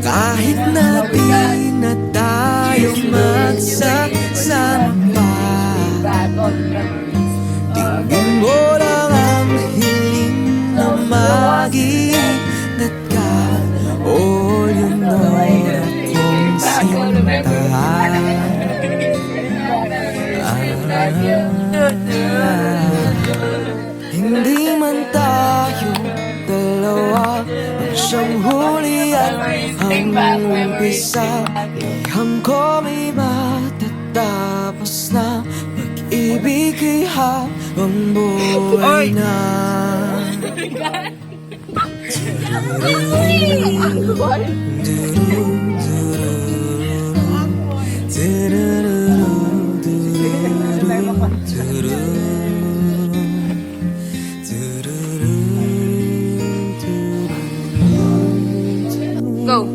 Kahit na di na tayo magsasama pa, tingin mo lang ang hiling na mag-iingat ka. All you know kung sintahan. Hindi man tayo dalawa ang siyang huli at ang umpisa. Liham ko may matatapos na. Pag-ibig ay habang buhay na. Go.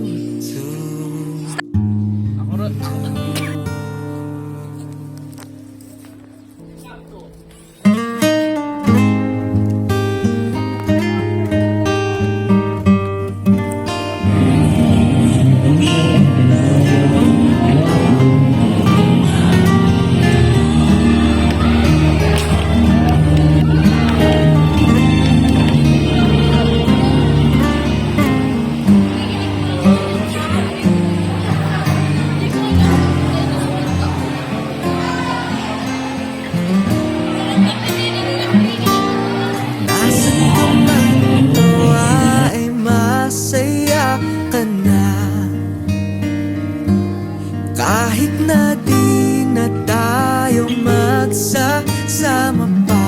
Kahit na di na tayo magsasama pa,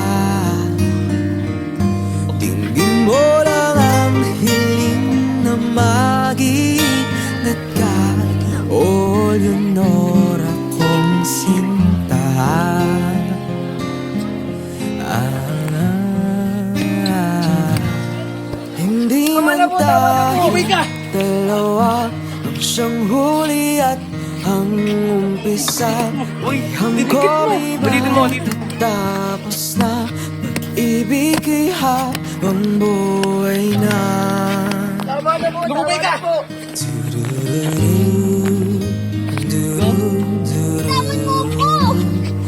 tingin mo lang ang hiling na mag-iingat ka. All you know akong sintahan. Hindi man tayo dalawa ang siyang huli at ang umpisa. Liham ko may matatapos na. Pag-ibig ay habang buhay na. Lumubay ka!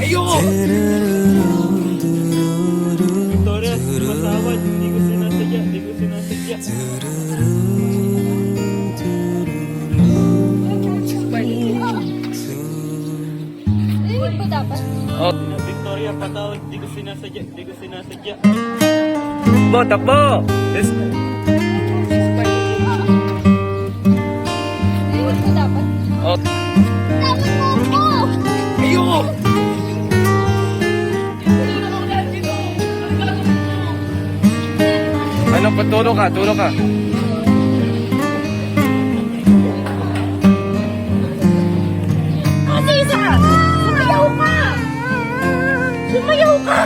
Ayoko! Torres, matawad, hindi ko sinasadya, hindi ko sinasadya. Oh, Victoria, patawad, hindi ko sinasadya, hindi ko sinasadya. Takbo, takbo! Oh. Ayoko! Ano, patulog ka, tulog ka. Sumayaw ka! Sumayaw ka!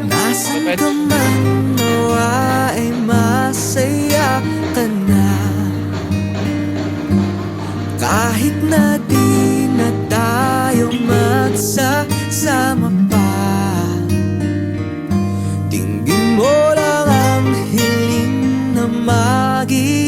Nasaan ka man, nawa ay masaya ka na. Kahit na di na tayo magsasama pa, tingin mo lang ang hiling na mag-iingat